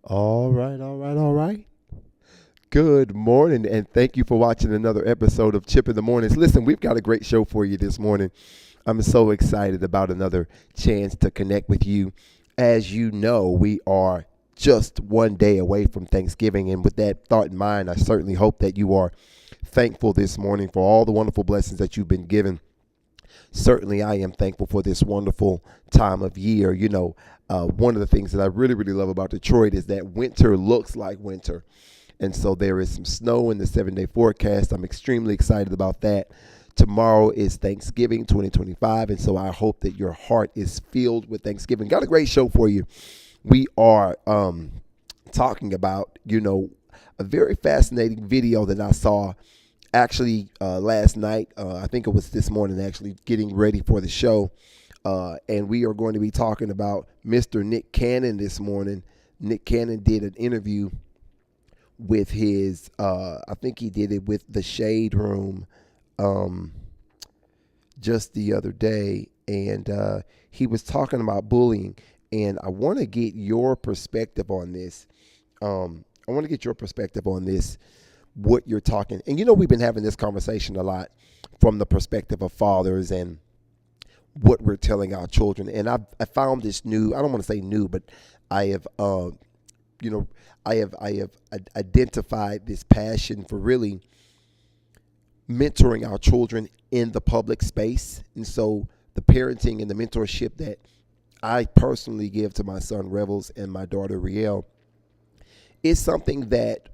All right, all right, all right. Good morning, and thank you for watching another episode of Chip in the Mornings. Listen, we've got a great show for you this morning. I'm so excited about another chance to connect with you. As you know, we are just one day away from Thanksgiving, and with that thought in mind, I certainly hope that you are thankful this morning for all the wonderful blessings that you've been given. Certainly, I am thankful for this wonderful time of year. One of the things that I really, really love about Detroit is that winter looks like winter. And so there is some snow in the 7-day forecast. I'm extremely excited about that. Tomorrow is Thanksgiving 2025. And so I hope that your heart is filled with Thanksgiving. Got a great show for you. We are talking about, a very fascinating video that I saw actually last night. I think it was this morning, actually getting ready for the show. And we are going to be talking about Mr. Nick Cannon this morning. Nick Cannon did an interview with his, I think he did it with the Shade Room just the other day. And he was talking about bullying. And I want to get your perspective on this. What you're talking. And we've been having this conversation a lot from the perspective of fathers and what we're telling our children. And I found this new, I don't want to say new, but I have, I have identified this passion for really mentoring our children in the public space. And so the parenting and the mentorship that I personally give to my son Revels and my daughter Riel is something that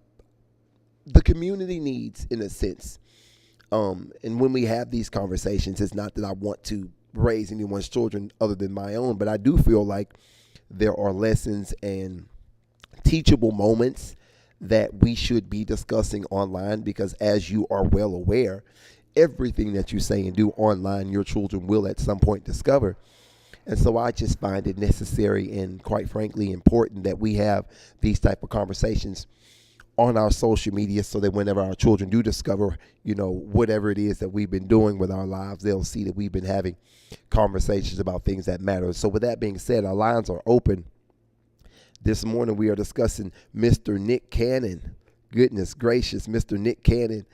the community needs, in a sense. And when we have these conversations, it's not that I want to raise anyone's children other than my own, but I do feel like there are lessons and teachable moments that we should be discussing online, because as you are well aware, everything that you say and do online, your children will at some point discover. And so I just find it necessary and, quite frankly, important that we have these type of conversations on our social media, so that whenever our children do discover, whatever it is that we've been doing with our lives, they'll see that we've been having conversations about things that matter. So with that being said, our lines are open. This morning we are discussing Mr. Nick Cannon. Goodness gracious, Mr. Nick Cannon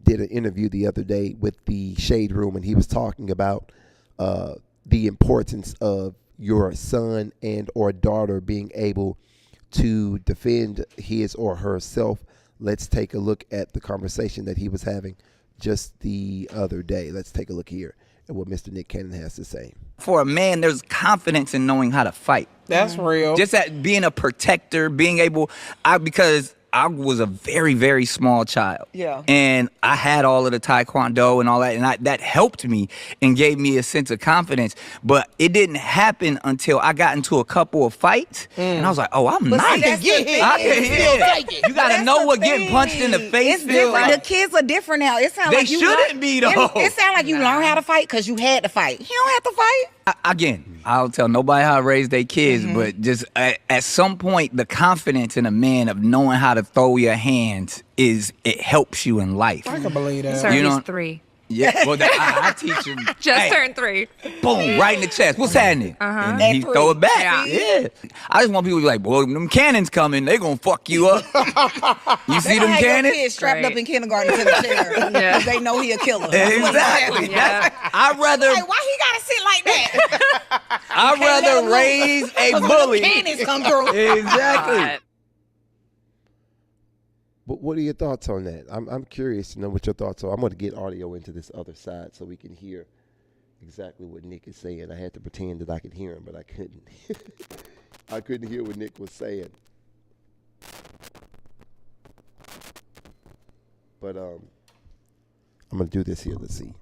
did an interview the other day with the Shade Room, and he was talking about the importance of your son and or daughter being able to defend his or herself. Let's take a look at the conversation that he was having just the other day. Let's take a look here at what Mr. Nick Cannon has to say. For a man, there's confidence in knowing how to fight. That's real. Just at being a protector, being able, because I was a very, very small child. Yeah. And I had all of the taekwondo and all that, and that helped me and gave me a sense of confidence. But it didn't happen until I got into a couple of fights, and I was like, oh, I'm nice. I can get hit. I can hit. You got to know what getting punched in the face It's different. is. The kids are different now. It sounds They like you shouldn't be, though. It sounds like you learned how to fight because you had to fight. You don't have to fight. Again, I'll tell nobody how to raise their kids, but just at some point, the confidence in a man of knowing how to throw your hands it helps you in life. I can believe that. Sir, You he's know- 3. Yeah, well, I teach him. Just hey, turned 3. boom, right in the chest. What's happening? And At he 3. throw it back. Yeah. I just want people to be like, boy, them cannons coming, they gonna fuck you up. You see them Have your cannons? kids strapped Right. up in kindergarten to the chair. Yeah. They know he a killer. That's what's Exactly. happening. Yeah. I'd rather Like, why he gotta sit like that? I'd rather raise a bully. Cannons come through. Exactly. God. But what are your thoughts on that? I'm curious to know what your thoughts are. I'm going to get audio into this other side so we can hear exactly what Nick is saying. I had to pretend that I could hear him, but I couldn't. I couldn't hear what Nick was saying. But I'm going to do this here. Let's see.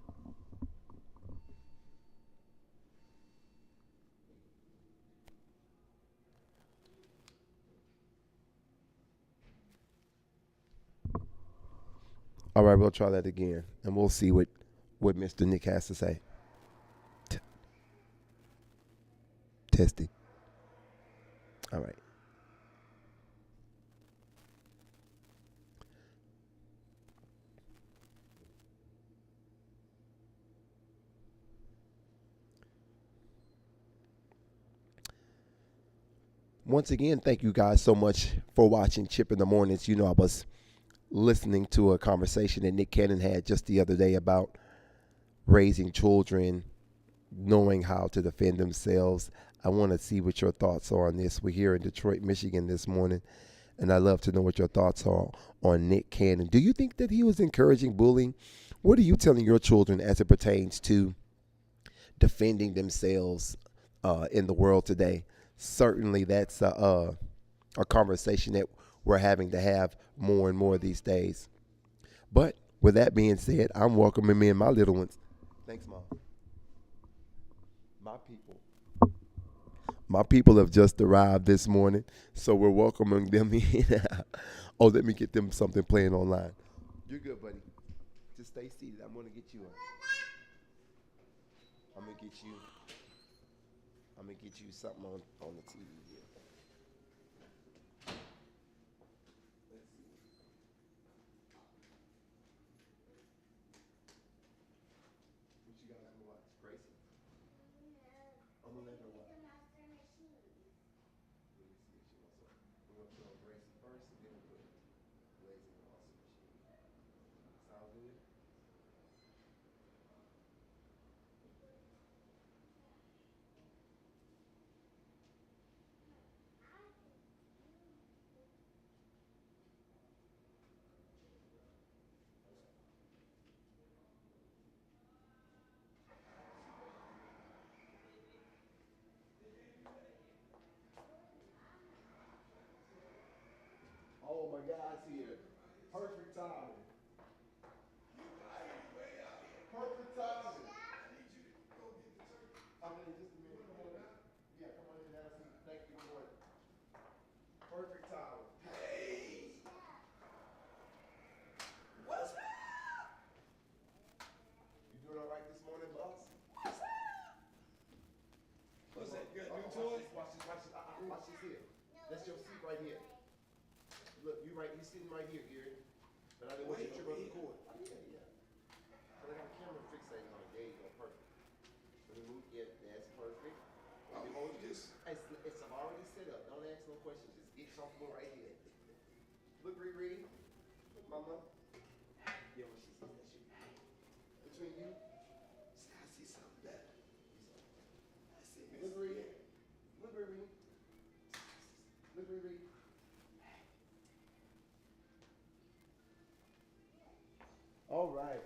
All right, we'll try that again, and we'll see what Mr. Nick has to say. Testing. All right. Once again, thank you guys so much for watching Chip in the Mornings. You know, I was listening to a conversation that Nick Cannon had just the other day about raising children, knowing how to defend themselves. I want to see what your thoughts are on this. We're here in Detroit, Michigan this morning, and I'd love to know what your thoughts are on Nick Cannon. Do you think that he was encouraging bullying? What are you telling your children as it pertains to defending themselves in the world today? Certainly that's a conversation that we're having to have more and more these days. But with that being said, I'm welcoming me and my little ones. Thanks, Mom. My people have just arrived this morning, so we're welcoming them in. Oh, let me get them something playing online. You're good, buddy. Just stay seated. I'm going to get you something on the TV here. Let's see. What you guys gonna watch? Gracie? I'm gonna let her watch. Let me see if she wants to. We're gonna put on Gracie first, and then we'll put Blaze in the washing machine. Sound good? Oh my God's here. Perfect timing. Perfect timing. I'm in just a minute. Come on in. Yeah, come on in. Have a seat. Thank you for it. Perfect timing. Hey! What's up? You doing all right this morning, boss? What's up? What's that? You got new toys? Watch this. Watch this here. That's your seat right here. Look, you sitting right here, Gary. But I didn't want you to trip up the cord. Yeah. But I got a camera fixated on it. There you go, perfect. Let me move. Yeah, that's perfect. Let me hold this. It's already set up. Don't ask no questions. Just get comfortable right here. Look, Riri. Look, Mama. Yeah, what she says, that's you. Between you. I see something better. I see. Look, Riri. Look, Riri. Look, Riri. All right.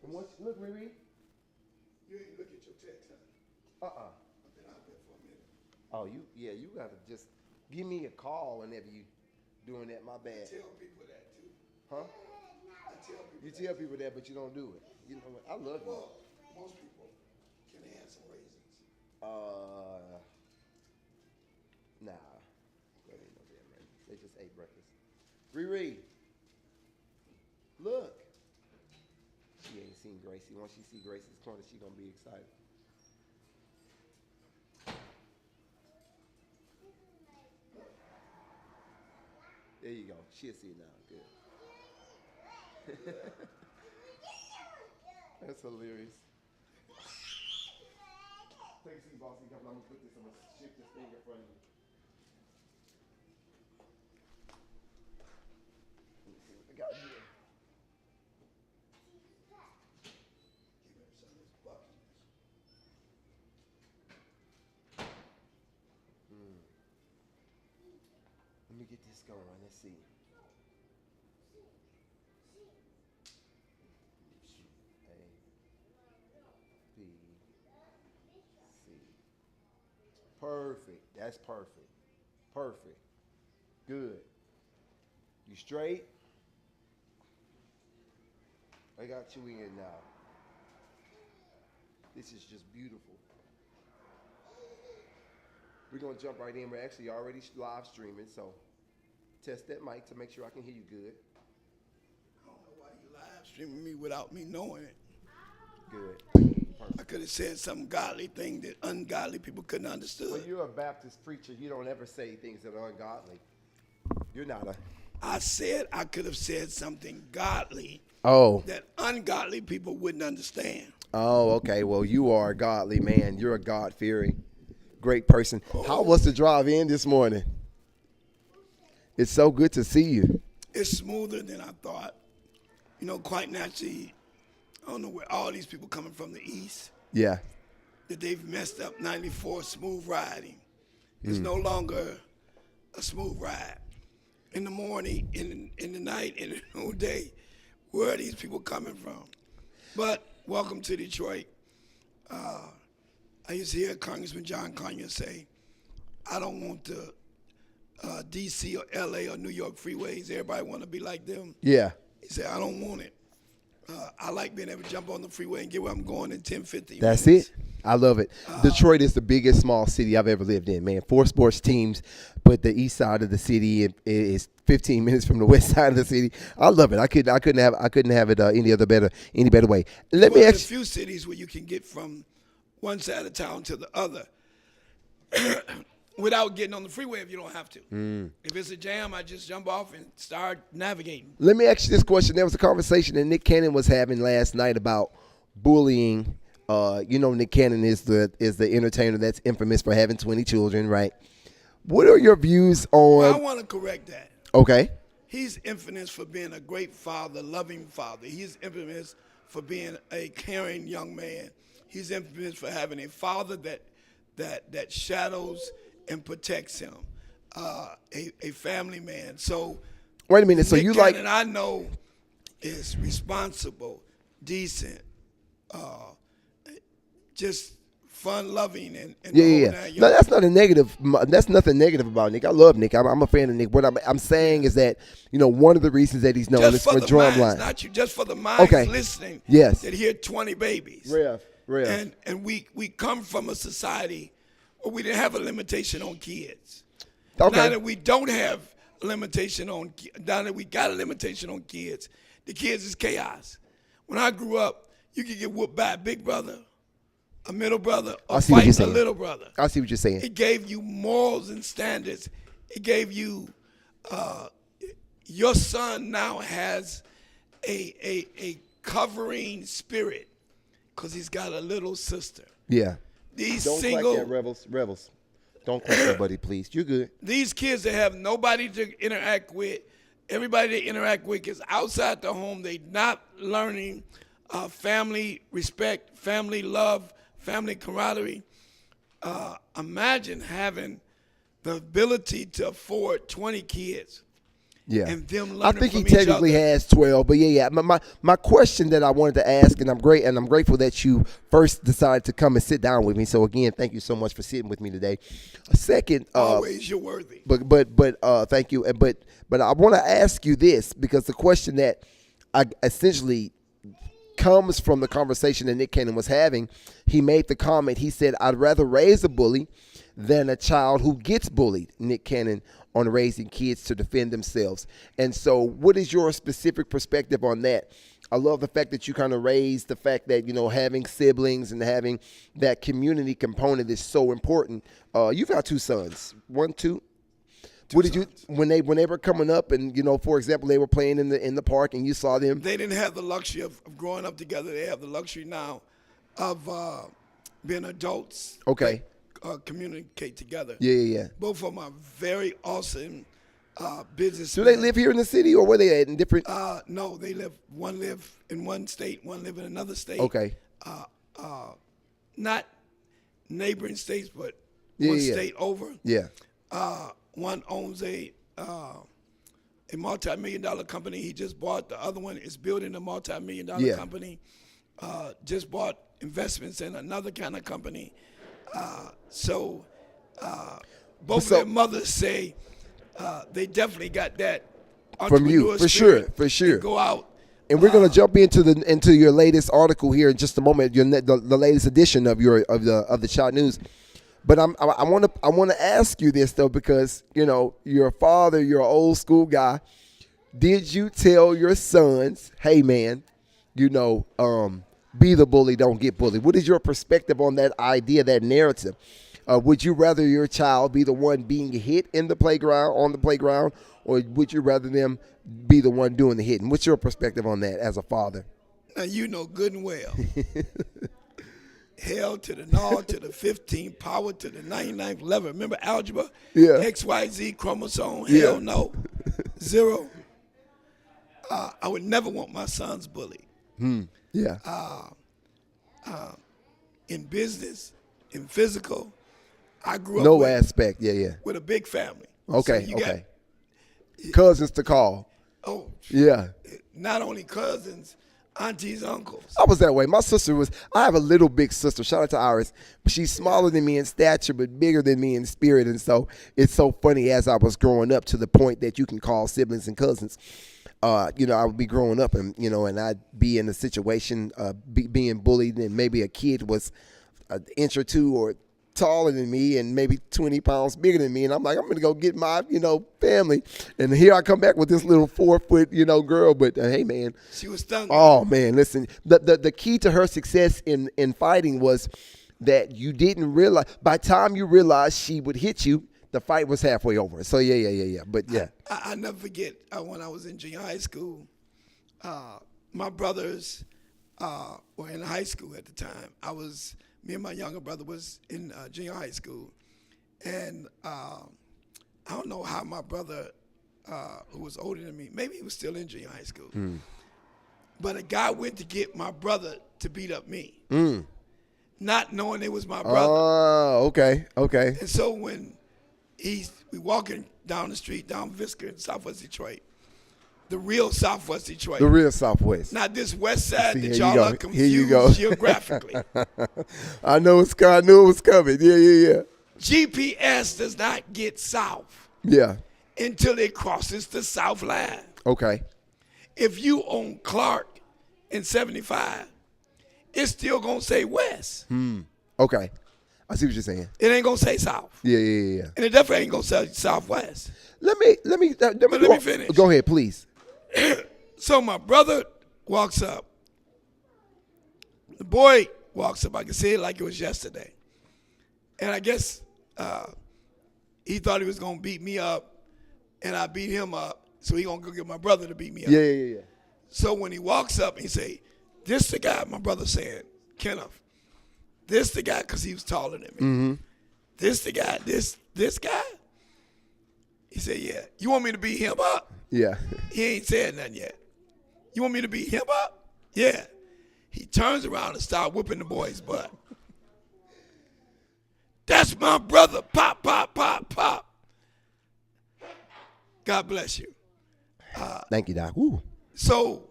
And look, Riri. You ain't look at your text, huh? I've been out there for a minute. Oh, you gotta just give me a call whenever you doing that. My bad. I tell people that too. Huh? I tell people. You tell people that, but you don't do it. You know what? I love you. Well, most people can have some raisins. Nah. That ain't no damn right. They just ate breakfast. Riri. Look. She ain't seen Gracie. Once she see Gracie's corner, she gonna be excited. There you go. She'll see it now. Good. That's hilarious. Take a seat, bossy. I'm gonna put this. I'm gonna shift this thing in front of you. Let me see what I got here. Give him some of this buckiness. Let me get this going. Let's see. A, B, C. Perfect. That's perfect. Perfect. Good. You straight? I got you in now. This is just beautiful. We're going to jump right in. We're actually already live streaming, so test that mic to make sure I can hear you good. I don't know why you live streaming me without me knowing it. Good. I Perfect. could have said some godly thing that ungodly people couldn't understood. Well, you're a Baptist preacher. You don't ever say things that are ungodly. You're not a... I said I could have said something godly Oh. that ungodly people wouldn't understand. Oh, okay. Well, you are a godly man. You're a God-fearing great person. How was the drive in this morning? It's so good to see you. It's smoother than I thought. You know, quite naturally, I don't know where all these people coming from the east, Yeah. that they've messed up 94 smooth riding. It's no longer a smooth ride. In the morning, in the night, in the whole day, where are these people coming from? But welcome to Detroit. I used to hear Congressman John Conyers say, I don't want the D.C. or L.A. or New York freeways. Everybody want to be like them. Yeah. He said, I don't want it. I like being able to jump on the freeway and get where I'm going in 10, 15 That's minutes. it. I love it. Detroit is the biggest small city I've ever lived in, man. 4 sports teams, but the east side of the city is 15 minutes from the west side of the city. I love it. I couldn't have it any better way. Let me There's a ask. few cities where you can get from one side of town to the other without getting on the freeway if you don't have to. If it's a jam, I just jump off and start navigating. Let me ask you this question. There was a conversation that Nick Cannon was having last night about bullying. Nick Cannon is the entertainer that's infamous for having 20 children, right? What are your views Well, I on? want to correct that. Okay. He's infamous for being a great father, loving father. He's infamous for being a caring young man. He's infamous for having a father that shadows and protects him, a family man. So Wait a minute. So Nick you like? Cannon, I know, is responsible, decent, just fun-loving, and Yeah. that No, young- that's not a negative. That's nothing negative about Nick. I love Nick. I'm a fan of Nick. What I'm saying is that one of the reasons that he's known just is for for the minds, drumline. not you, just for the minds Okay. listening. Yes. That hear 20 babies. Rev. And we come from a society where we didn't have a limitation on kids. Okay. Now that we don't have a limitation on, now that we got a limitation on kids, the kids is chaos. When I grew up, you could get whooped by a big brother, a middle brother, I or see what you're fighting a saying. little brother. I see what you're saying. It gave you morals and standards. It gave you, your son now has a covering spirit because he's got a little sister. Yeah. These Don't single, clap that, rebels. Don't clap that, buddy, please. You're good. these kids that have nobody to interact with, everybody they interact with is outside the home. They not learning family respect, family love, family camaraderie. Imagine having the ability to afford 20 kids. Yeah. And them I learning think he from each technically other. has 12, but yeah. My question that I wanted to ask, and I'm grateful that you first decided to come and sit down with me. So again, thank you so much for sitting with me today. A second, Always, you're worthy. but thank you. But I want to ask you this, because the question that I essentially comes from the conversation that Nick Cannon was having. He made the comment. He said, "I'd rather raise a bully than a child who gets bullied." Nick Cannon on raising kids to defend themselves. And so, what is your specific perspective on that? I love the fact that you kind of raised the fact that, having siblings and having that community component is so important. You've got 2 sons, 1, 2. What did you when they were coming up and for example they were playing in the park and you saw them? They didn't have the luxury of growing up together. They have the luxury now of being adults. Okay. That, communicate together. Yeah. Both of them are very awesome business. Do they live here in the city or where they at in different? No, they live. One live in one state, one live in another state. Okay. Not neighboring states, but Yeah, one yeah. state over. Yeah. One owns a multi-million-dollar company. He just bought. The other one is building a multi-million-dollar Yeah. company. Just bought investments in another kind of company. So both So- of their mothers say they definitely got that From you, entrepreneur for sure, spirit. for sure. They go out. And we're going to jump into your latest article here in just a moment. The latest edition of the Shot News. But I want to ask you this though, because your father, you're an old school guy. Did you tell your sons, "Hey man, be the bully, don't get bullied"? What is your perspective on that idea, that narrative? Would you rather your child be the one being hit on the playground, or would you rather them be the one doing the hitting? What's your perspective on that as a father? Now you know good and well. hell to the null to the 15th power to the 99th level. Remember algebra? Yeah. XYZ chromosome. Yeah. Hell no. 0. I would never want my sons bullied. Yeah. In business, in physical, I grew up No with, aspect. Yeah. with a big family. Okay. So you got- Okay. Cousins to call. oh, Yeah. not only cousins, aunties, uncles. I was that way. My sister I have a little big sister. Shout out to Iris. But she's smaller than me in stature, but bigger than me in spirit. And so it's so funny as I was growing up to the point that you can call siblings and cousins. I would be growing up and I'd be in a situation being bullied, and maybe a kid was an inch or two or taller than me and maybe 20 pounds bigger than me. And I'm like, I'm going to go get my, family. And here I come back with this little 4-foot, girl. But hey, man. She was stung. Oh, man, listen. The key to her success in fighting was that you didn't realize, by the time you realized she would hit you, the fight was halfway over. So, yeah. But, yeah. I never forget when I was in junior high school, my brothers were in high school at the time. Me and my younger brother was in junior high school. And I don't know how my brother, who was older than me, maybe he was still in junior high school. But a guy went to get my brother to beat up me, not knowing it was my brother. Oh, okay. And so when we walking down the street, down Visca in Southwest Detroit, the real Southwest Detroit. The real Southwest. Not this West Side See, that here you y'all go. are Here confused you go. geographically. I knew it was coming. Yeah. GPS does not get south Yeah. until it crosses the south line. Okay. If you own Clark in 75, it's still going to say west. Okay. I see what you're saying. It ain't going to say south. Yeah. And it definitely ain't going to say southwest. Let me finish. Go ahead, please. So my brother walks up. The boy walks up. I can see it like it was yesterday. And I guess he thought he was going to beat me up, and I beat him up, so he going to go get my brother to beat me up. Yeah. So when he walks up, he say, this the guy, my brother said, Kenneth, this the guy, because he was taller than me. This the guy, this guy? He said, yeah. You want me to beat him up? Yeah. He ain't said nothing yet. You want me to beat him up? Yeah. He turns around and starts whooping the boy's butt. That's my brother. Pop, pop, pop, pop. God bless you. Thank you, Doc. Woo. So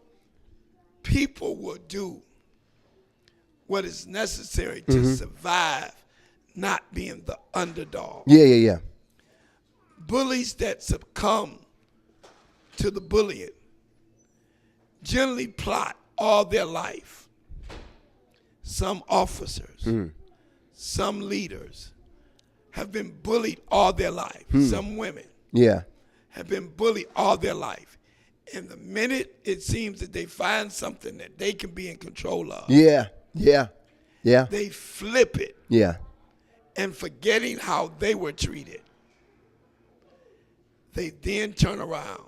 people will do what is necessary to survive, not being the underdog. Yeah. Bullies that succumb to the bullying generally plot all their life. Some officers, some leaders have been bullied all their life. Some women Yeah. have been bullied all their life. And the minute it seems that they find something that they can be in control of, Yeah. they flip it, Yeah. and forgetting how they were treated, they then turn around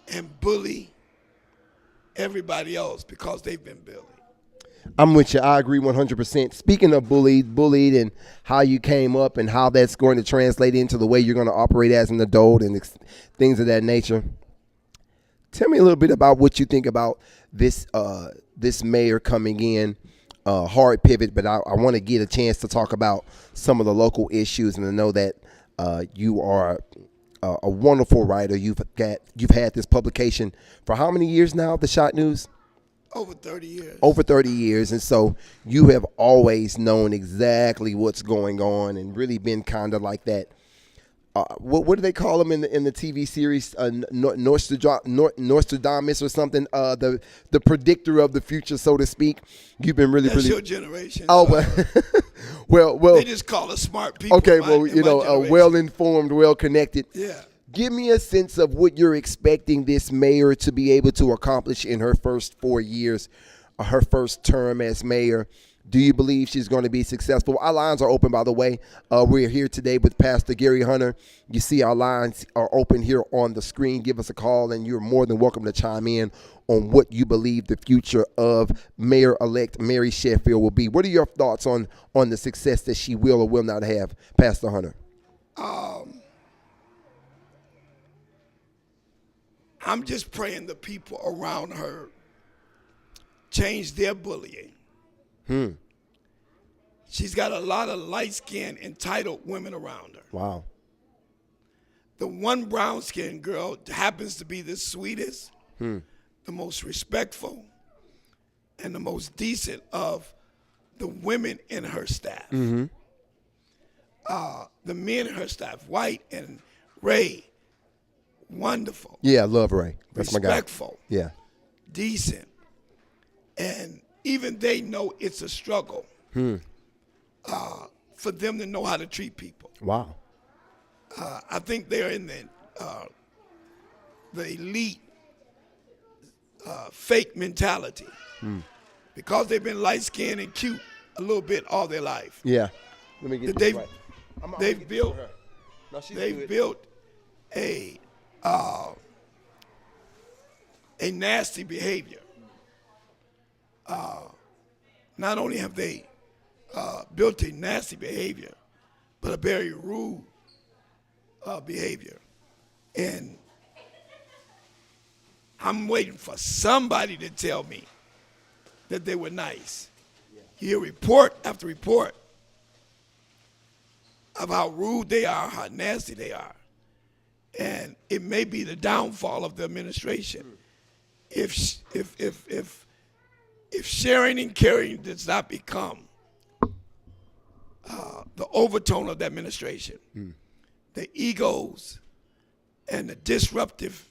and bully everybody else because they've been bullied. I'm with you. I agree 100%. Speaking of bullied and how you came up and how that's going to translate into the way you're going to operate as an adult and things of that nature. Tell me a little bit about what you think about this mayor coming in. Hard pivot, but I want to get a chance to talk about some of the local issues, and I know that you are a wonderful writer. You've had this publication for how many years now? The Shot News. Over 30 years. Over 30 years, and so you have always known exactly what's going on, and really been kind of like that. What do they call them in the TV series? Nostradamus or something? The predictor of the future, so to speak. You've been really, That's really. your generation. Oh, well. They just call us smart people. Okay, in my generation. well-informed, well-connected. Yeah. Give me a sense of what you're expecting this mayor to be able to accomplish in her first 4 years, her first term as mayor. Do you believe she's going to be successful? Our lines are open, by the way. We're here today with Pastor Gary Hunter. You see our lines are open here on the screen. Give us a call, and you're more than welcome to chime in on what you believe the future of Mayor-elect Mary Sheffield will be. What are your thoughts on the success that she will or will not have, Pastor Hunter? I'm just praying the people around her change their bullying. She's got a lot of light-skinned, entitled women around her. Wow. The one brown-skinned girl happens to be the sweetest, the most respectful, and the most decent of the women in her staff. The men in her staff, White and Ray, wonderful. Yeah, I love Ray. That's my guy. Respectful. Yeah. Decent. And even they know it's a struggle for them to know how to treat people. Wow. I think they're in the elite fake mentality because they've been light-skinned and cute a little bit all their life. Yeah. Let me get They've- this right. they've built- No, she's They've good. built a nasty behavior. Not only have they built a nasty behavior, but a very rude behavior. And I'm waiting for somebody to tell me that they were nice. You hear report after report of how rude they are, how nasty they are. And it may be the downfall of the administration if sharing and caring does not become the overtone of the administration. The egos and the disruptive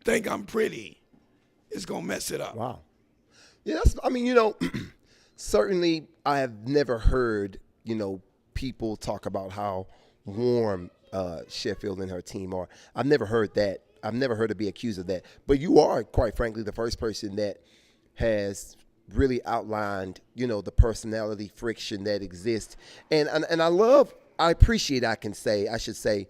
think I'm pretty is going to mess it up. Wow. Yeah, certainly I have never heard, people talk about how warm Sheffield and her team are. I've never heard that. I've never heard her be accused of that. But you are, quite frankly, the first person that has really outlined, the personality friction that exists. And I appreciate, I should say,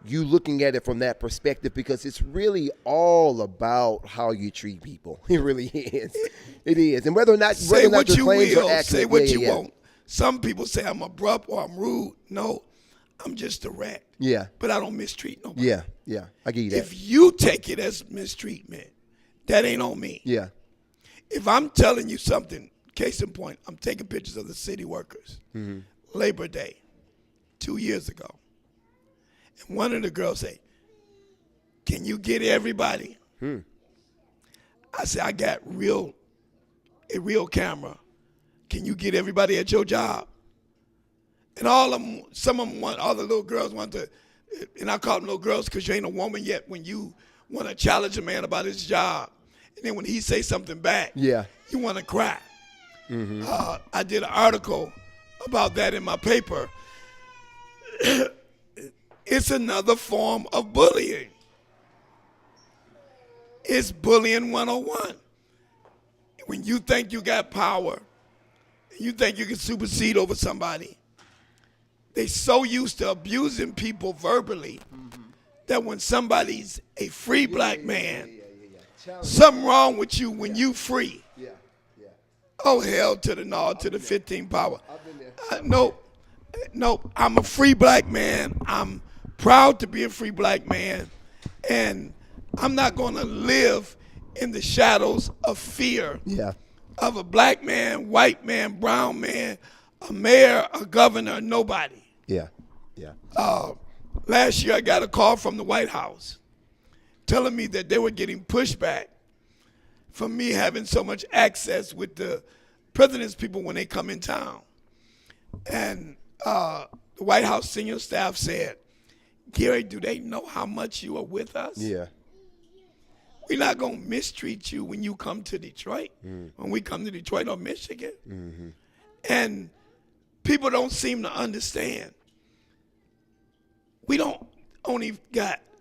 you looking at it from that perspective, because it's really all about how you treat people. It really is. It is. And whether or not Say your what you claims will, are accurate. say what yeah, you yeah. won't. Some people say I'm abrupt or I'm rude. No, I'm just direct. Yeah. But I don't mistreat nobody. Yeah. Yeah. I give you that. If you take it as mistreatment, that ain't on me. Yeah. If I'm telling you something, case in point, I'm taking pictures of the city workers, Labor Day, 2 years ago. And one of the girls say, "Can you get everybody?" I said, "I got a real camera. Can you get everybody at your job?" And all the little girls want to, and I call them little girls because you ain't a woman yet when you want to challenge a man about his job. And then when he say something back, Yeah. you want to cry. I did an article about that in my paper. It's another form of bullying. It's bullying 101. When you think you got power, you think you can supersede over somebody, they so used to abusing people verbally that when somebody's a free black man, something wrong with you when you free. Yeah. Yeah. Oh, hell to the no, to the 15th power. Nope. I'm a free black man. I'm proud to be a free black man. And I'm not going to live in the shadows of fear Yeah. of a black man, white man, brown man, a mayor, a governor, nobody. Yeah. Yeah. Last year, I got a call from the White House telling me that they were getting pushback from me having so much access with the president's people when they come in town. And the White House senior staff said, "Gary, do they know how much you are with us? Yeah. We're not going to mistreat you when you come to Detroit, when we come to Detroit or Michigan." And people don't seem to understand. We don't only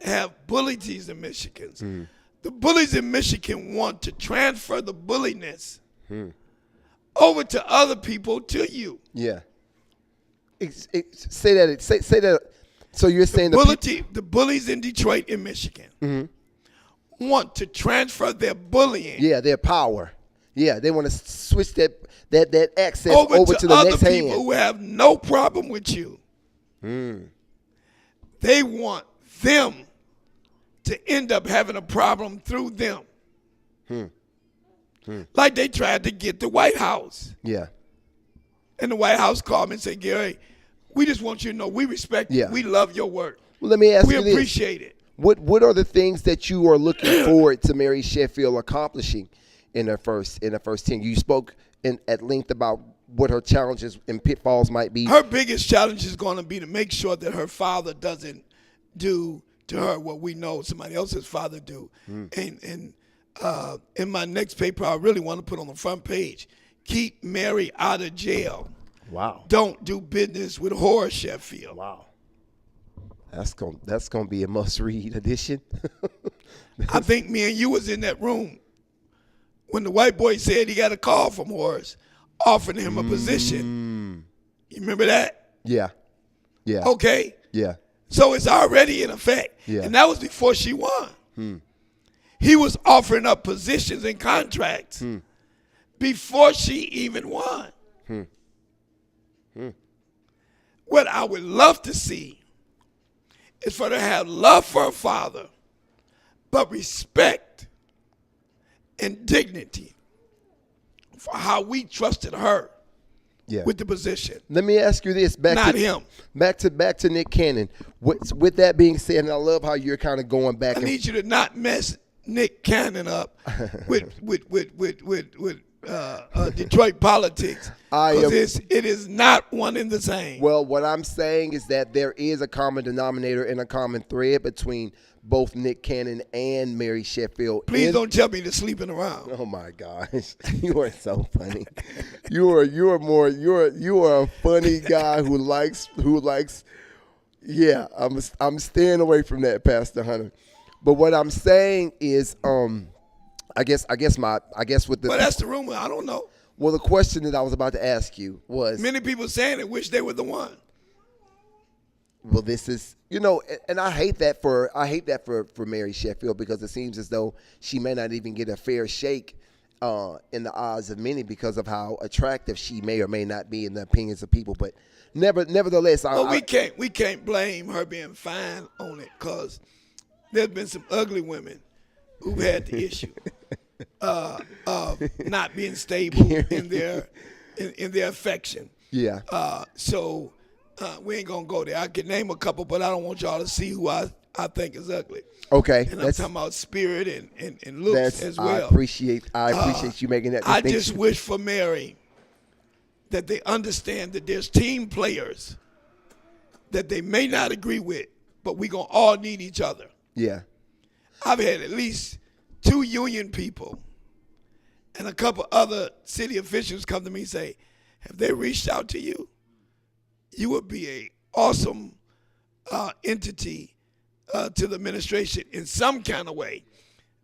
have bullies in Michigan. The bullies in Michigan want to transfer the bulliness over to other people to you. Yeah. Say that. Say that. So you're saying The bullies in Detroit and Michigan want to transfer their bullying yeah, their power. Yeah, they want to switch that access over to the other next people hand. who have no problem with you. They want them to end up having a problem through them. Like they tried to get the White House. Yeah. And the White House called me and said, Gary, we just want you to know we respect you. Yeah. We love your work. Well, let me ask We you this. appreciate it. What are the things that you are looking forward to Mary Sheffield accomplishing in her first tenure? You spoke at length about what her challenges and pitfalls might be. Her biggest challenge is going to be to make sure that her father doesn't do to her what we know somebody else's father do. And in my next paper, I really want to put on the front page, keep Mary out of jail. Wow. Don't do business with Horace Sheffield. Wow. That's gonna be a must-read edition. I think me and you was in that room when the white boy said he got a call from Horace offering him a position. You remember that? Yeah. Yeah. Okay. Yeah. So it's already in effect. Yeah. And that was before she won. He was offering up positions and contracts before she even won. What I would love to see is for her to have love for her father, but respect and dignity for how we trusted her Yeah. with the position. Let me ask you this. Not him. Back to Nick Cannon. With that being said, and I love how you're kind of going back. I need you to not mess Nick Cannon up with Detroit politics. Because it is not one and the same. Well, what I'm saying is that there is a common denominator and a common thread between both Nick Cannon and Mary Sheffield. Please don't tell me they're sleeping around. Oh my gosh, you are so funny. you are a funny guy who likes. Yeah, I'm staying away from that, Pastor Hunter. But what I'm saying is, I guess with the. Well, that's the rumor. I don't know. Well, the question that I was about to ask you was. Many people saying it wish they were the one. Well, this is, and I hate that for Mary Sheffield, because it seems as though she may not even get a fair shake in the eyes of many because of how attractive she may or may not be in the opinions of people. But nevertheless, we can't blame her being fine on it, because there's been some ugly women who've had the issue of not being stable in their affection. Yeah. So we ain't gonna go there. I can name a couple, but I don't want y'all to see who I think is ugly. Okay. And I'm talking about spirit and looks as well. I appreciate you making that distinction. I just wish for Mary that they understand that there's team players that they may not agree with, but we gonna all need each other. Yeah. I've had at least 2 union people and a couple other city officials come to me and say, have they reached out to you? You would be an awesome entity to the administration in some kind of way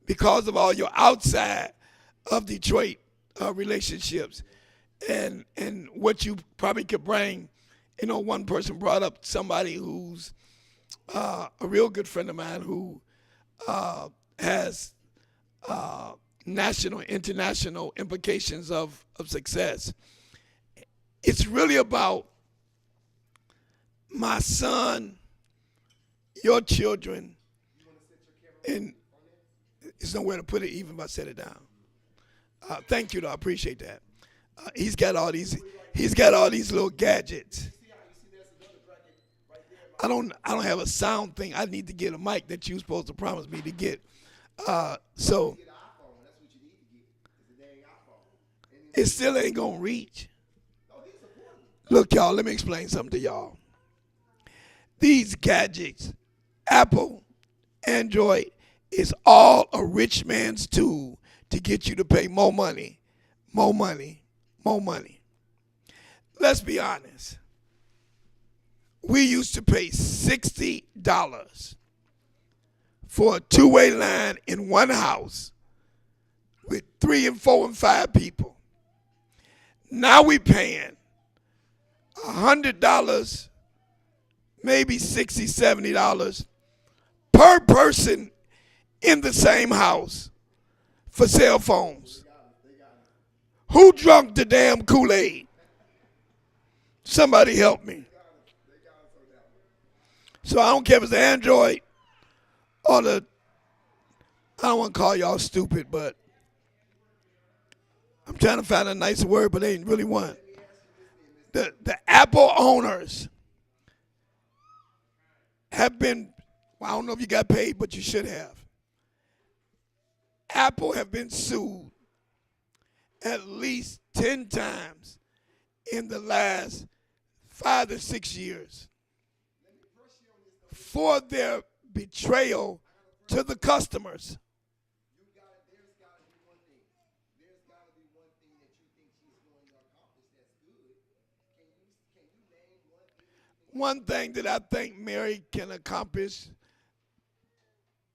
because of all your outside of Detroit relationships and what you probably could bring. One person brought up somebody who's a real good friend of mine who has national, international implications of success. It's really about my son, your children, and there's nowhere to put it even if I set it down. Thank you, though. I appreciate that. He's got all these little gadgets. I don't have a sound thing. I need to get a mic that you're supposed to promise me to get. So it still ain't gonna reach. Look, y'all, let me explain something to y'all. These gadgets, Apple, Android, is all a rich man's tool to get you to pay more money, more money, more money. Let's be honest. We used to pay $60 for a 2-way line in one house with 3 and 4 and 5 people. Now we paying $100, maybe $60, $70 per person in the same house for cell phones. Who drunk the damn Kool-Aid? Somebody help me. So I don't care if it's the Android or the, I don't want to call y'all stupid, but I'm trying to find a nicer word, but they ain't really one. The Apple owners have been, well, I don't know if you got paid, but you should have. Apple have been sued at least 10 times in the last 5 to 6 years for their betrayal to the customers. One thing that I think Mary can accomplish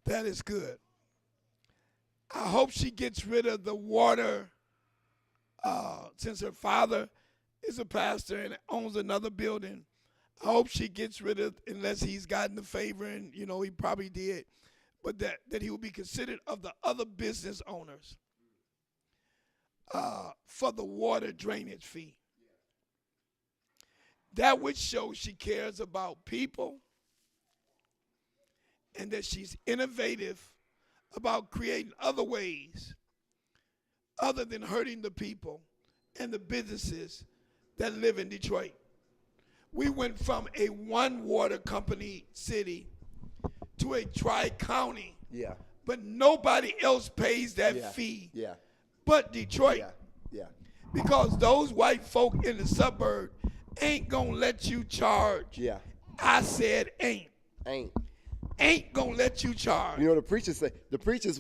that is good. I hope she gets rid of the water, since her father is a pastor and owns another building. I hope she gets rid of, unless he's gotten the favor, and you know he probably did, but that he will be considered of the other business owners for the water drainage fee. That would show she cares about people and that she's innovative about creating other ways other than hurting the people and the businesses that live in Detroit. We went from a one water company city to a tri-county, but nobody else pays that fee but Detroit. Because those white folk in the suburb ain't gonna let you charge. I said ain't gonna let you charge. You know, the preachers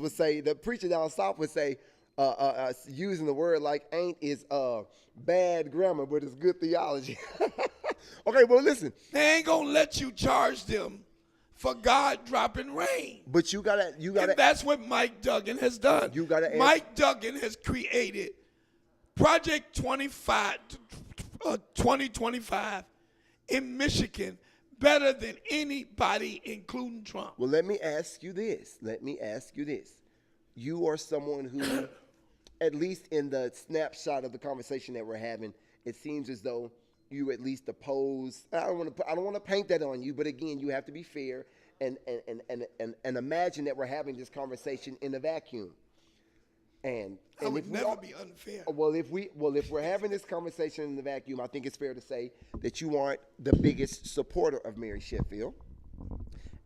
would say, the preacher down south would say, using the word like ain't is bad grammar, but it's good theology. Okay, well listen. They ain't gonna let you charge them for God dropping rain. But you gotta. And that's what Mike Duggan has done. Mike Duggan has created Project 2025 in Michigan better than anybody, including Trump. Well, let me ask you this. You are someone who, at least in the snapshot of the conversation that we're having, it seems as though you at least oppose. I don't want to paint that on you, but again, you have to be fair and imagine that we're having this conversation in a vacuum. And I would never be unfair. Well, if we're having this conversation in the vacuum, I think it's fair to say that you aren't the biggest supporter of Mary Sheffield,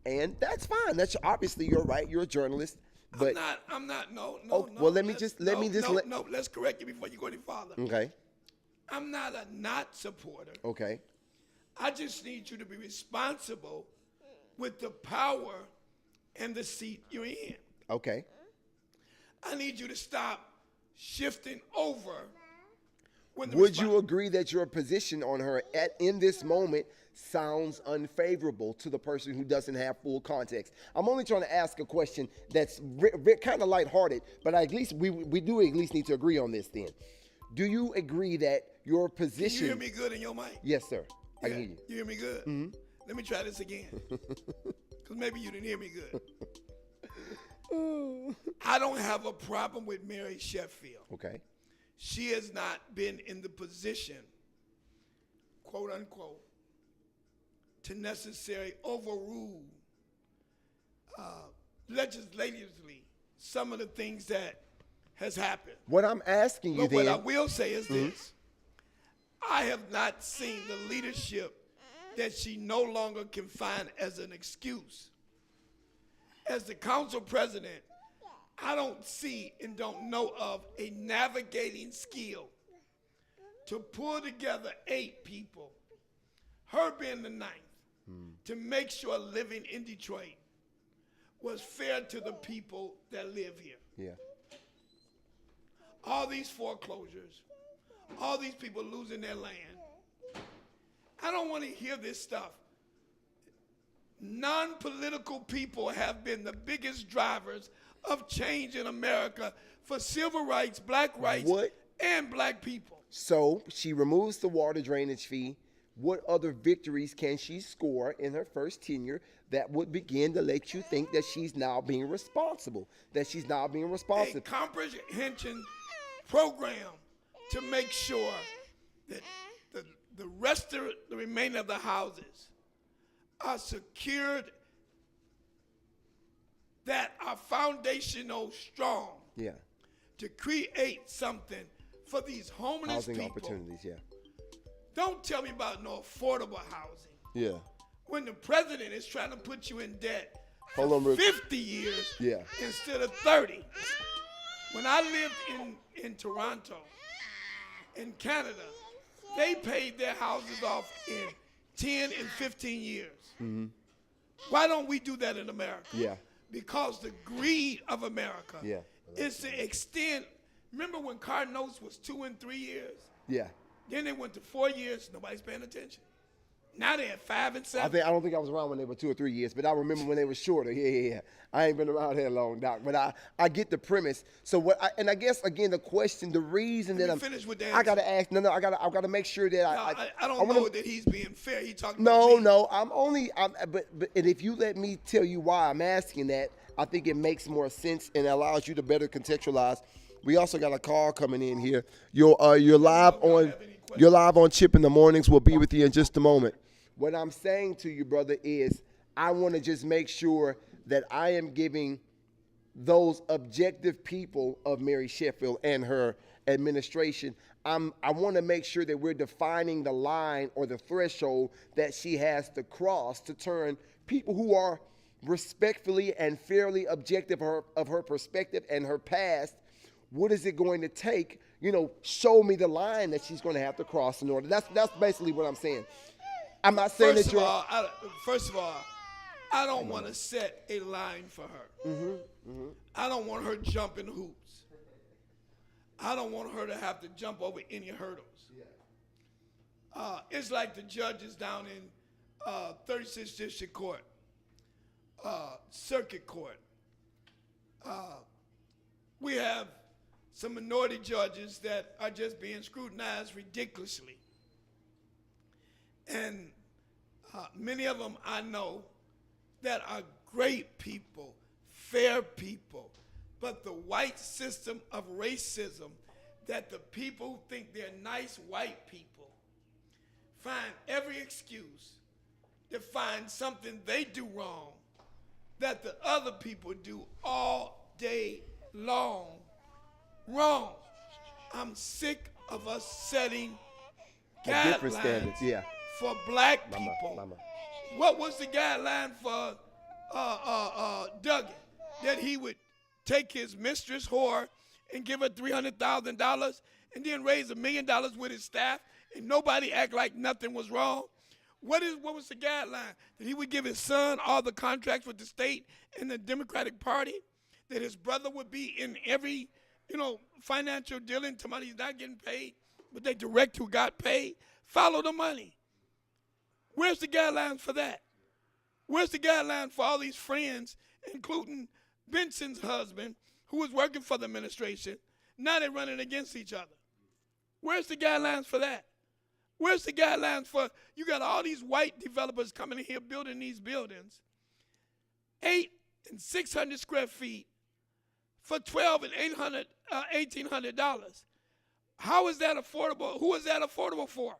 and that's fine. That's obviously you're right. You're a journalist, but I'm not. No. Well, let me just. No, let's correct you before you go any farther. Okay. I'm not a not supporter. Okay. I just need you to be responsible with the power and the seat you're in. Okay. I need you to stop shifting over. Would you agree that your position on her in this moment sounds unfavorable to the person who doesn't have full context? I'm only trying to ask a question that's kind of lighthearted, but at least we do at least need to agree on this then. Do you agree that your position... Can you hear me good in your mic? Yes, sir. I can hear you. You hear me good? Mm-hmm. Let me try this again. Because maybe you didn't hear me good. I don't have a problem with Mary Sheffield. Okay. She has not been in the position, quote unquote, to necessarily overrule legislatively some of the things that has happened. What I'm asking you What I will say is this. I have not seen the leadership that she no longer can find as an excuse. As the council president, I don't see and don't know of a navigating skill to pull together 8 people, her being the 9th, to make sure living in Detroit was fair to the people that live here. Yeah. All these foreclosures, all these people losing their land. I don't want to hear this stuff. Non-political people have been the biggest drivers of change in America for civil rights, black rights, and black people. So she removes the water drainage fee. What other victories can she score in her first tenure that would begin to let you think that she's now being responsible? That she's now being A responsible. comprehension program to make sure that the rest of the remainder of the houses are secured, that are foundational strong, Yeah. to create something for these homeless Housing people. opportunities. Yeah. Don't tell me about no affordable housing Yeah. when the president is trying to put you in debt Hold on, for Rick. 50 years Yeah. instead of 30. When I lived in Toronto, in Canada, they paid their houses off in 10 and 15 years. Why don't we do that in America? Yeah. Because the greed of America Yeah. is to extend. Remember when car notes was 2 and 3 years? Yeah. Then they went to 4 years. Nobody's paying attention. Now they're at 5 and 7. I don't think I was around when they were 2 or 3 years, but I remember when they were shorter. Yeah. I ain't been around here long, Doc, but I get the premise. So I guess again the question, the reason Let that me finish with the I gotta answer. ask. No, I gotta make sure that I don't wanna- know that he's being fair. He talking about me. No, but and if you let me tell you why I'm asking that, I think it makes more sense and allows you to better contextualize. We also got a call coming in here. You're live on Chip in the Mornings. We'll be with you in just a moment. What I'm saying to you, brother, is I want to just make sure that I am giving those objective people of Mary Sheffield and her administration, I want to make sure that we're defining the line or the threshold that she has to cross to turn people who are respectfully and fairly objective of her perspective and her past. What is it going to take? Show me the line that she's going to have to cross in order. That's basically what I'm saying. I'm not saying First that of you're. all, first of all, I don't want to set a line for her. I don't want her jumping hoops. I don't want her to have to jump over any hurdles. It's like the judges down in 36th District Court, Circuit Court. We have some minority judges that are just being scrutinized ridiculously. And many of them I know that are great people, fair people, but the white system of racism that the people who think they're nice white people find every excuse to find something they do wrong that the other people do all day long wrong. I'm sick of us setting different guidelines standards, yeah. for black people. Mama. What was the guideline for Duggan? That he would take his mistress whore and give her $300,000 and then raise $1 million with his staff and nobody act like nothing was wrong? What was the guideline? That he would give his son all the contracts with the state and the Democratic Party? That his brother would be in every, financial dealing? Somebody's not getting paid, but they direct who got paid. Follow the money. Where's the guidelines for that? Where's the guideline for all these friends, including Benson's husband, who was working for the administration? Now they're running against each other. Where's the guidelines for that? Where's the guidelines for, you got all these white developers coming in here building these buildings, 800 and 600 square feet for $1,200 and $1,800. How is that affordable? Who is that affordable for?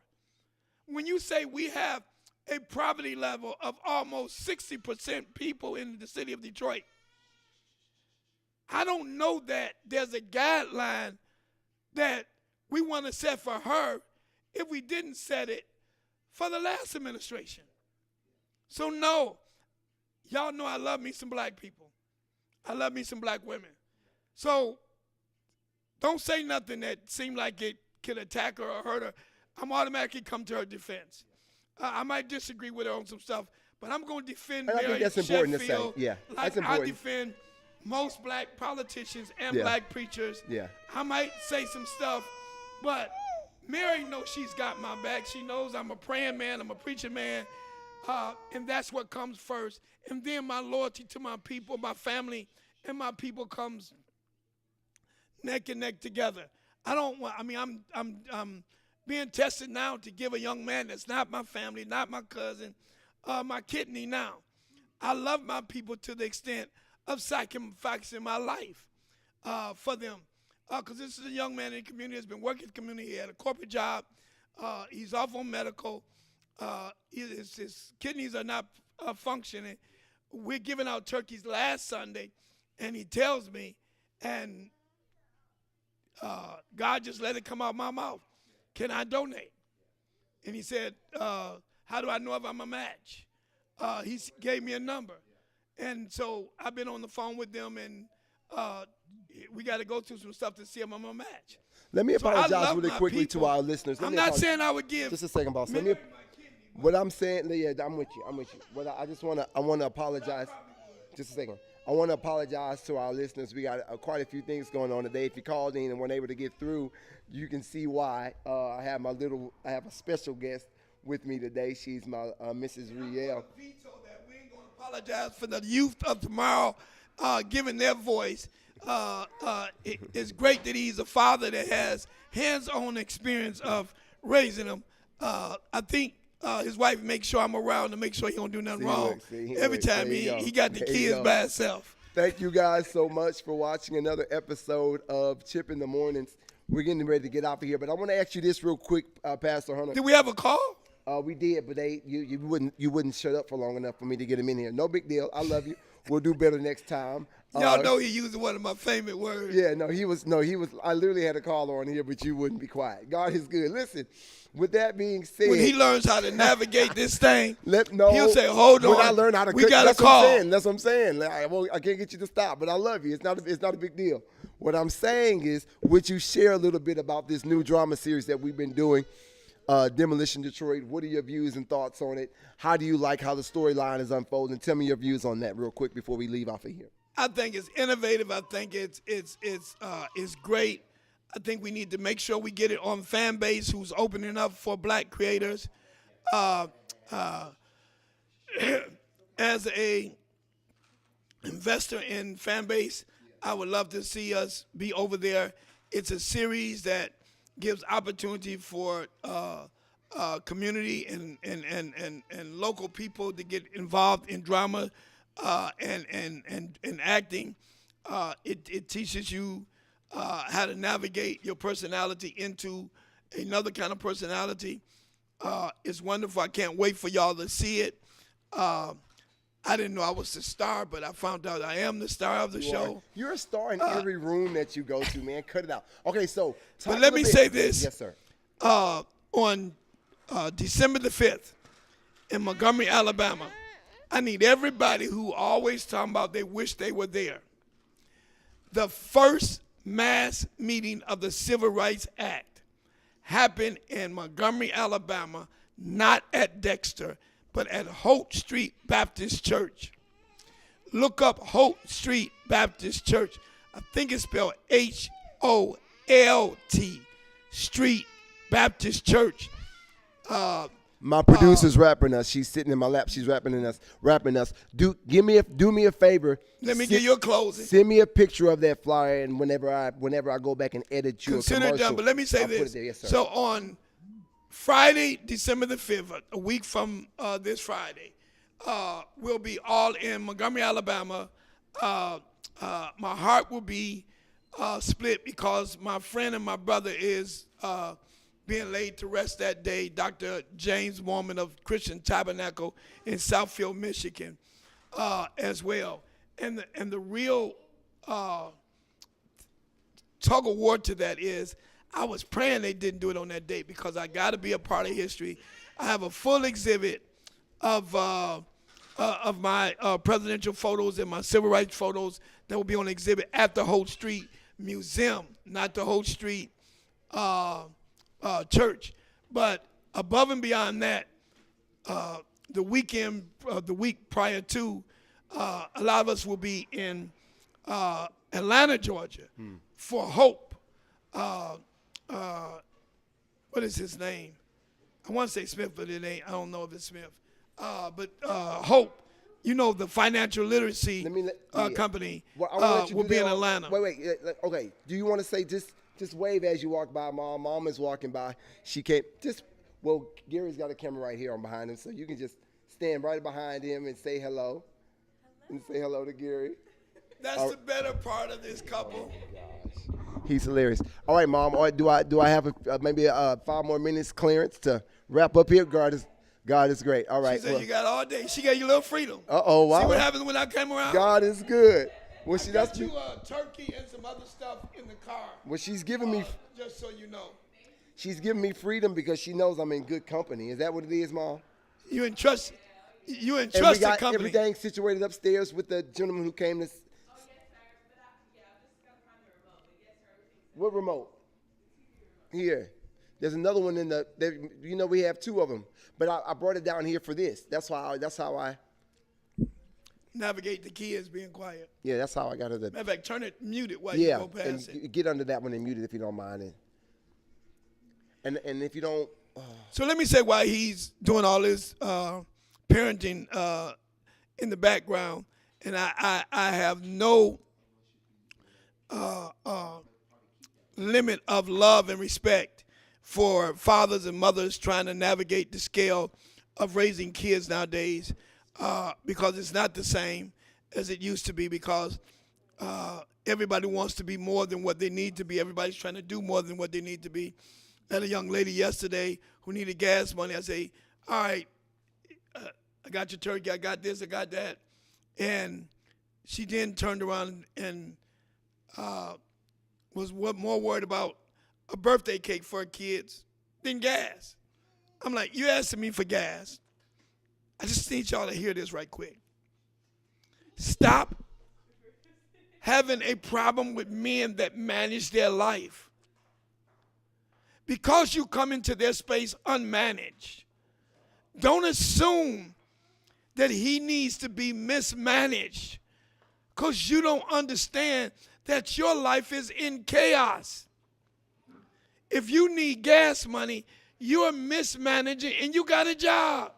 When you say we have a poverty level of almost 60% people in the city of Detroit, I don't know that there's a guideline that we want to set for her if we didn't set it for the last administration. So no, y'all know I love me some black people. I love me some black women. So don't say nothing that seemed like it could attack her or hurt her. I'm automatically come to her defense. I might disagree with her on some stuff, but I'm going to defend And I think Mary that's important to say. Sheffield Yeah, like that's I important. defend most black politicians and Yeah. black preachers. Yeah. I might say some stuff, but Mary knows she's got my back. She knows I'm a praying man, I'm a preaching man, and that's what comes first. And then my loyalty to my people, my family, and my people comes neck and neck together. I don't want. I mean, I'm being tested now to give a young man that's not my family, not my cousin, my kidney now. I love my people to the extent of sacrificing my life for them. Because this is a young man in the community that's been working in the community. He had a corporate job. He's off on medical. His kidneys are not functioning. We're giving out turkeys last Sunday, and he tells me, and God just let it come out my mouth, can I donate? And he said, how do I know if I'm a match? He gave me a number. And so I've been on the phone with them, and we got to go through some stuff to see if I'm a match. Let me So I apologize love really my quickly people. to our listeners. I'm not saying I would give. Just a second, boss. Mary What I'm saying, yeah, I'm with you. What I just want to apologize. Just a second. I want to apologize to our listeners. We got quite a few things going on today. If you called in and weren't able to get through, you can see why. I have a special guest with me today. She's my Mrs. Riel. Veto that. We ain't going to apologize for the youth of tomorrow giving their voice. It's great that he's a father that has hands-on experience of raising them. I think his wife makes sure I'm around to make sure he don't do nothing wrong. Every time he got the kids by himself. Thank you guys so much for watching another episode of Chip in the Mornings. We're getting ready to get out of here, but I want to ask you this real quick, Pastor Hunter. Did we have a call? We did, but you wouldn't shut up for long enough for me to get him in here. No big deal. I love you. We'll do better next time. Y'all know he used one of my favorite words. Yeah, he was. I literally had a caller on here, but you wouldn't be quiet. God is good. Listen, with that being said, When he learns how to navigate this thing, he'll say, "Hold on." When I learn how to, we got a call. That's what I'm saying. I can't get you to stop, but I love you. It's not a big deal. What I'm saying is, would you share a little bit about this new drama series that we've been doing? Demolition Detroit. What are your views and thoughts on it? How do you like how the storyline is unfolding? Tell me your views on that real quick before we leave off of here. I think it's innovative. I think it's great. I think we need to make sure we get it on fan base who's opening up for black creators. As a investor in fan base, I would love to see us be over there. It's a series that gives opportunity for community and local people to get involved in drama and acting. It teaches you how to navigate your personality into another kind of personality. It's wonderful. I can't wait for y'all to see it. I didn't know I was the star, but I found out I am the star of the show. You're a star in every room that you go to, man. Cut it out. Okay, so But let me say this. Yes, sir. On December the 5th in Montgomery, Alabama, I need everybody who always talking about they wish they were there. The first mass meeting of the Civil Rights Act happened in Montgomery, Alabama, not at Dexter, but at Holt Street Baptist Church. Look up Holt Street Baptist Church. I think it's spelled Holt Street Baptist Church. My producer's rapping us. She's sitting in my lap. She's rapping us. Do me a favor. Let me give you a closing. Send me a picture of that flyer, and whenever I go back and edit you Consider a it commercial, done. But let me say I'll put this. it there. Yes, sir. So on Friday, December the 5th, a week from this Friday, we'll be all in Montgomery, Alabama. My heart will be split because my friend and my brother is being laid to rest that day, Dr. James Warman of Christian Tabernacle in Southfield, Michigan, as well. And the real tug of war to that is I was praying they didn't do it on that date because I got to be a part of history. I have a full exhibit of my presidential photos and my civil rights photos that will be on exhibit at the Holt Street Museum, not the Holt Street Church. But above and beyond that, the week prior to, a lot of us will be in Atlanta, Georgia, for Hope. What is his name? I want to say Smith, but it ain't. I don't know if it's Smith. But Hope, you know, the financial literacy company Well, I wanna let you will do be that in on- Atlanta. Wait. Okay. Do you want to say just Just wave as you walk by, Mom. Mom is walking by. She can't Gary's got a camera right here on behind him, so you can just stand right behind him and say hello. And say hello to Gary. That's the better part of this couple. He's hilarious. All right, Mom. All right, do I have maybe 5 more minutes clearance to wrap up here? God is great. All right. She said you got all day. She gave you a little freedom. Uh-oh. Wow. See what happens when I come around? God is good. Well, I got you turkey and some other stuff in the car. Well, she's giving me. Just so you know. She's giving me freedom because she knows I'm in good company. Is that what it is, Mom? You entrust And we the got company. everything situated upstairs with the gentleman who came to. What remote? Here. There's another one in we have 2 of them. But I brought it down here for this. That's how I. Navigate the kids being quiet. Yeah, that's how I got it. Matter of fact, turn it muted while you go past it. And get under that one and mute it if you don't mind. And if you don't. So let me say why he's doing all this parenting in the background, and I have no limit of love and respect for fathers and mothers trying to navigate the scale of raising kids nowadays, because it's not the same as it used to be, because everybody wants to be more than what they need to be. Everybody's trying to do more than what they need to be. I had a young lady yesterday who needed gas money. I say, all right, I got your turkey, I got this, I got that. And she then turned around and was more worried about a birthday cake for her kids than gas. I'm like, you asking me for gas? I just need y'all to hear this right quick. Stop having a problem with men that manage their life. Because you come into their space unmanaged, don't assume that he needs to be mismanaged, because you don't understand that your life is in chaos. If you need gas money, you're mismanaging and you got a job.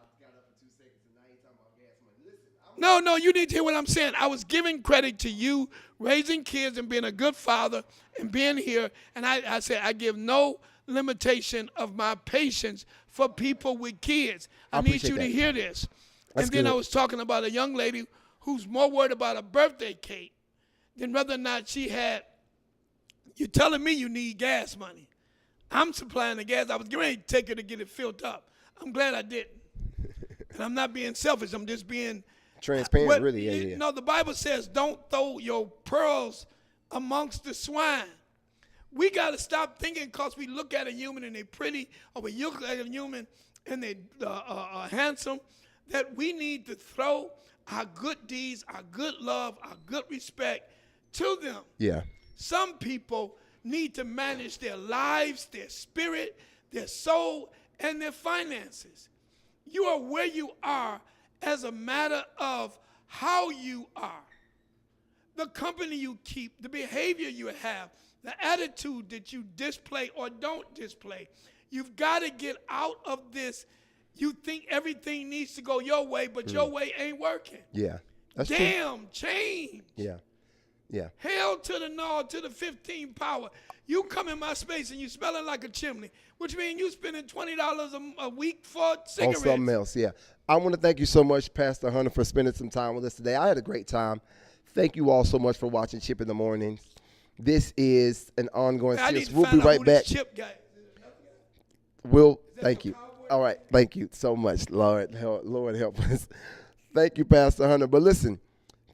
No, you need to hear what I'm saying. I was giving credit to you raising kids and being a good father and being here. And I said I give no limitation of my patience for people with kids. I need you to hear this. That's and then good. I was talking about a young lady who's more worried about a birthday cake than whether or not she had. You're telling me you need gas money. I'm supplying the gas. I was getting ready to take her to get it filled up. I'm glad I didn't. And I'm not being selfish. I'm just being transparent, really. Yeah. No, the Bible says don't throw your pearls amongst the swine. We got to stop thinking because we look at a human and they're pretty, or we look at a human and they are handsome, that we need to throw our good deeds, our good love, our good respect to them. Yeah. Some people need to manage their lives, their spirit, their soul, and their finances. You are where you are as a matter of how you are. The company you keep, the behavior you have, the attitude that you display or don't display. You've got to get out of this. You think everything needs to go your way, but your way ain't working. Yeah. That's true. Damn, change. Yeah. Yeah. Hell to the no, to the 15 power. You come in my space and you smelling like a chimney, which means you spending $20 a week for cigarettes. On something else, yeah. I want to thank you so much, Pastor Hunter, for spending some time with us today. I had a great time. Thank you all so much for watching Chip in the Mornings. This is an ongoing series. We'll be right back. Chip guy. Thank you. All right, thank you so much, Lord help us. Thank you, Pastor Hunter. But listen,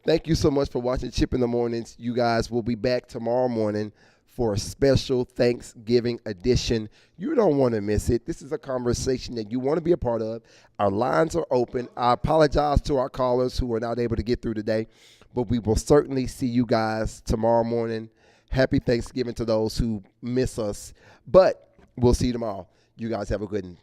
thank you so much for watching Chip in the Mornings. You guys will be back tomorrow morning for a special Thanksgiving edition. You don't want to miss it. This is a conversation that you want to be a part of. Our lines are open. I apologize to our callers who were not able to get through today, but we will certainly see you guys tomorrow morning. Happy Thanksgiving to those who miss us, but we'll see you tomorrow. You guys have a good one.